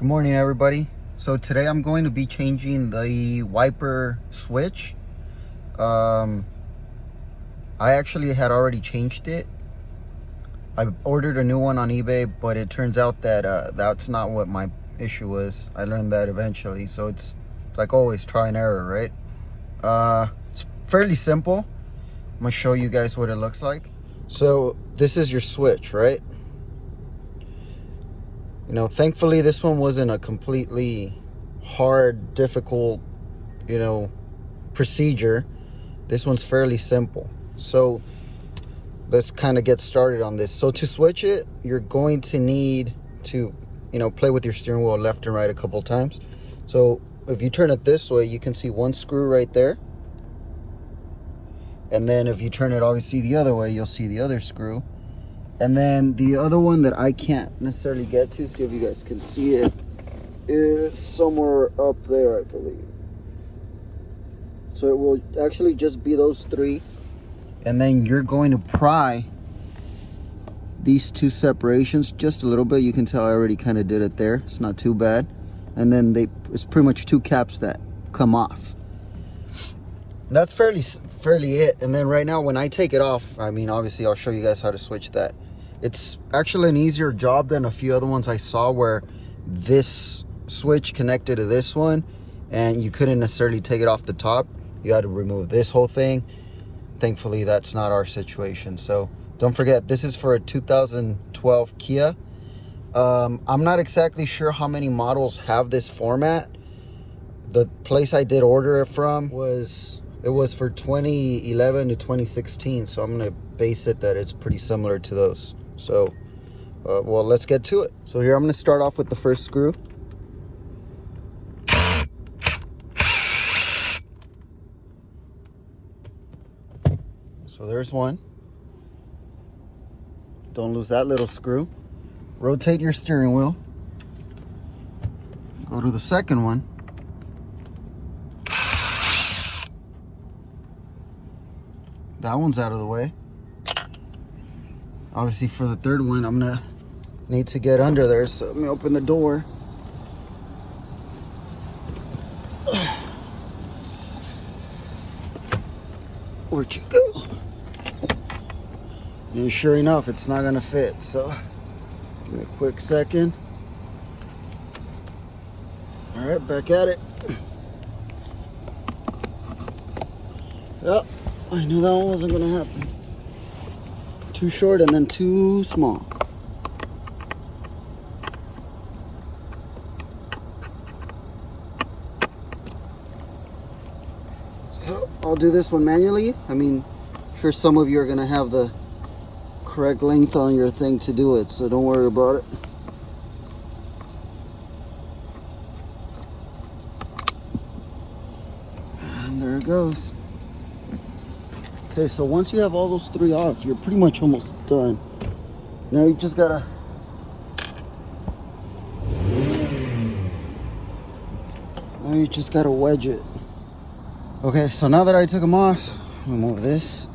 Good morning, everybody. So today I'm going to be changing the wiper switch. I actually had already changed it. I ordered a new one on eBay, but it turns out that that's not what my issue was. I learned that eventually, so it's like always try and error, right? It's fairly simple. I'm gonna show you guys what it looks like. So this is your switch, right? You know, thankfully this one wasn't a completely hard, difficult, procedure. This one's fairly simple. So let's kind of get started on this. So to switch it, you're going to need to, play with your steering wheel left and right a couple times. So if you turn it this way, you can see one screw right there. And then if you turn it obviously the other way, you'll see the other screw. And then the other one that I can't necessarily get to, see if you guys can see it, is somewhere up there, I believe. So it will actually just be those three. And then you're going to pry these two separations just a little bit. You can tell I already kind of did it there. It's not too bad. And then it's pretty much two caps that come off. That's fairly it. And then right now when I take it off, obviously I'll show you guys how to switch that. It's actually an easier job than a few other ones I saw where this switch connected to this one and you couldn't necessarily take it off the top. You had to remove this whole thing. Thankfully, that's not our situation. So don't forget, this is for a 2012 Kia. I'm not exactly sure how many models have this format. The place I did order it from was for 2011 to 2016. So I'm gonna base it that it's pretty similar to those. So, well, let's get to it. So here I'm gonna start off with the first screw. So there's one. Don't lose that little screw. Rotate your steering wheel. Go to the second one. That one's out of the way. Obviously for the third one, I'm gonna need to get under there. So let me open the door. Where'd you go? And sure enough, it's not gonna fit. So give me a quick second. All right, back at it. Yep, I knew that one wasn't gonna happen. Too short and then too small. So I'll do this one manually. Sure some of you are gonna have the correct length on your thing to do it, so don't worry about it. And there it goes. Okay, so once you have all those three off, you're pretty much almost done. Now you just gotta wedge it. Okay, so now that I took them off, remove this.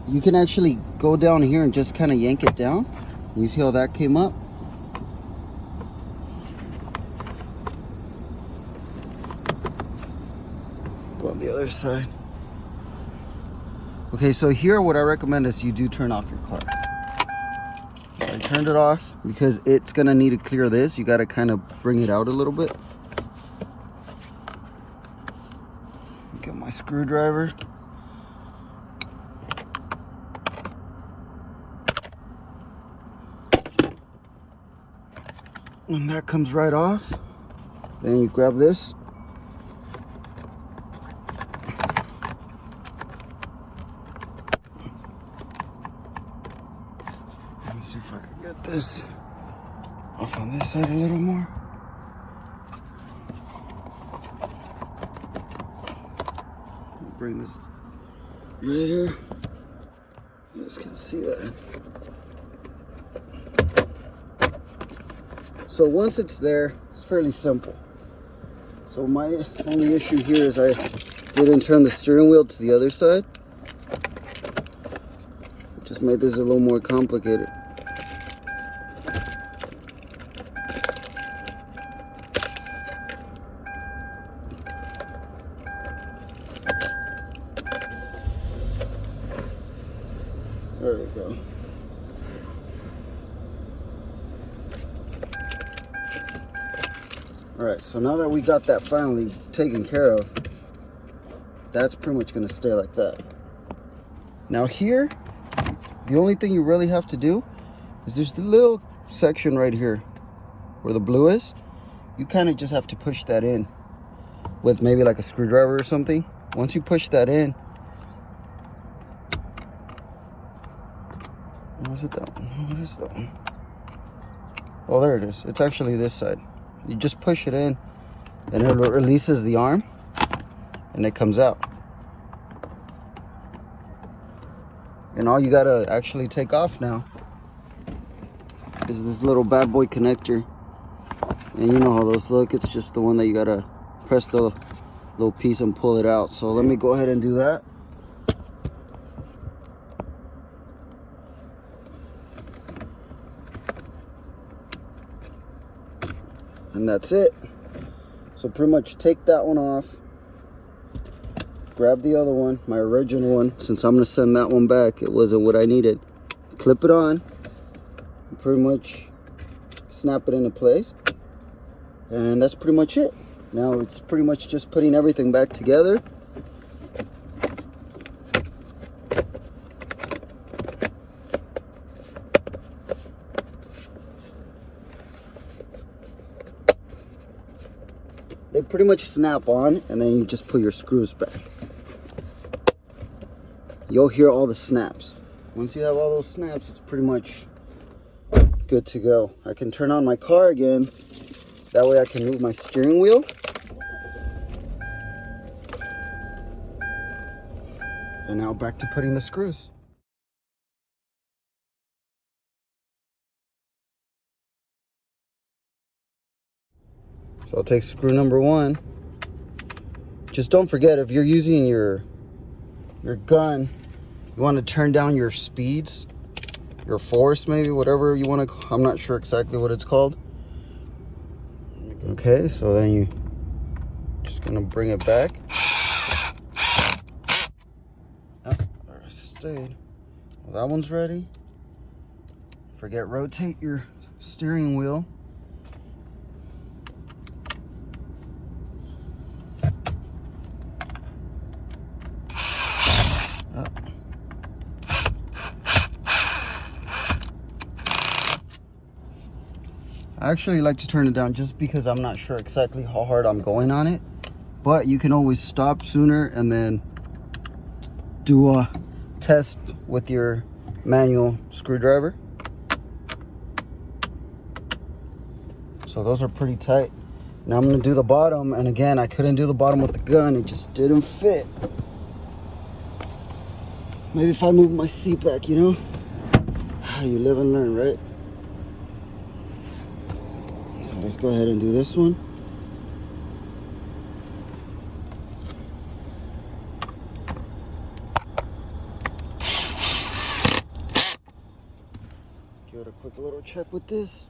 You can actually go down here and just kind of yank it down. You see how that came up? Go on the other side. Okay, so here what I recommend is you do turn off your car. I turned it off because it's gonna need to clear this. You gotta kind of bring it out a little bit. Get my screwdriver. And that comes right off. Then you grab this. Let's see if I can get this off on this side a little more. Bring this right here. You guys can see that. So once it's there, it's fairly simple. So my only issue here is I didn't turn the steering wheel to the other side. It just made this a little more complicated. All right, so now that we got that finally taken care of, that's pretty much gonna stay like that. Now here, the only thing you really have to do is there's the little section right here where the blue is. You kind of just have to push that in with maybe like a screwdriver or something. Once you push that in, was it that one? What is that one? Oh, there it is. It's actually this side. You just push it in and it releases the arm and it comes out. And all you gotta actually take off now is this little bad boy connector. And you know how those look. It's just the one that you gotta press the little piece and pull it out. So let me go ahead and do that. And that's it. So pretty much take that one off, grab the other one, my original one, since I'm gonna send that one back, it wasn't what I needed. Clip it on, pretty much snap it into place, and that's pretty much it. Now it's pretty much just putting everything back together. They pretty much snap on, and then you just put your screws back. You'll hear all the snaps. Once you have all those snaps, it's pretty much good to go. I can turn on my car again. That way I can move my steering wheel. And now back to putting the screws. So I'll take screw number one. Just don't forget, if you're using your gun, you want to turn down your speeds, your force maybe, whatever you want to, I'm not sure exactly what it's called. Okay, so then you just gonna bring it back. Oh, there it stayed. Well, that one's ready. Forget, rotate your steering wheel. I actually like to turn it down just because I'm not sure exactly how hard I'm going on it, but you can always stop sooner and then do a test with your manual screwdriver. So those are pretty tight. Now I'm going to do the bottom, and again, I couldn't do the bottom with the gun. It just didn't fit. Maybe if I move my seat back, you know? You live and learn, right? So let's go ahead and do this one. Give it a quick little check with this.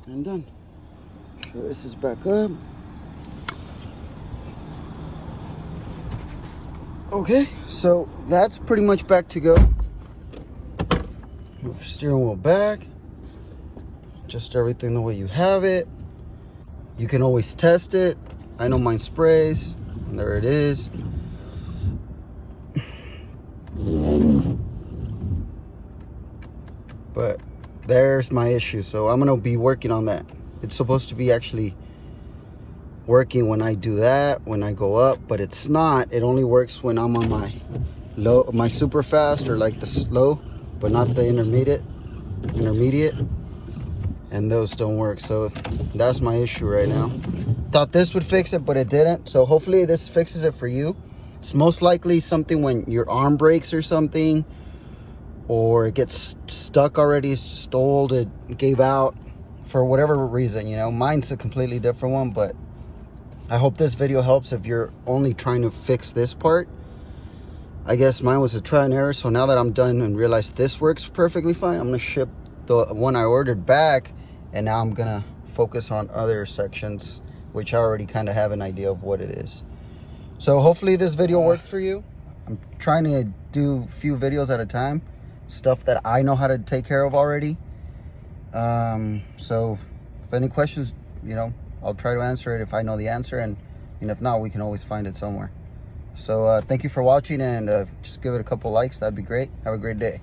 And done. Sure, this is back up. Okay, so that's pretty much back to go. Move your steering wheel back. Just everything the way you have it. You can always test it. I know mine sprays, and there it is. But there's my issue, so I'm gonna be working on that. It's supposed to be actually working when I do that, when I go up, but it's not. It only works when I'm on my low, my super fast, or like the slow, but not the intermediate, and those don't work. So that's my issue right now. Thought this would fix it, but it didn't. So hopefully this fixes it for you. It's most likely something when your arm breaks or something, or it gets stuck already, it's just old, it gave out for whatever reason, you know. Mine's a completely different one, but I hope this video helps if you're only trying to fix this part. I guess mine was a try and error, so now that I'm done and realize this works perfectly fine, I'm gonna ship the one I ordered back, and now I'm gonna focus on other sections, which I already kind of have an idea of what it is. So hopefully this video worked for you. I'm trying to do a few videos at a time, stuff that I know how to take care of already. So If any questions, you know, I'll try to answer it if I know the answer, and if not, we can always find it somewhere. So thank you for watching, and just give it a couple likes. That'd be great. Have a great day.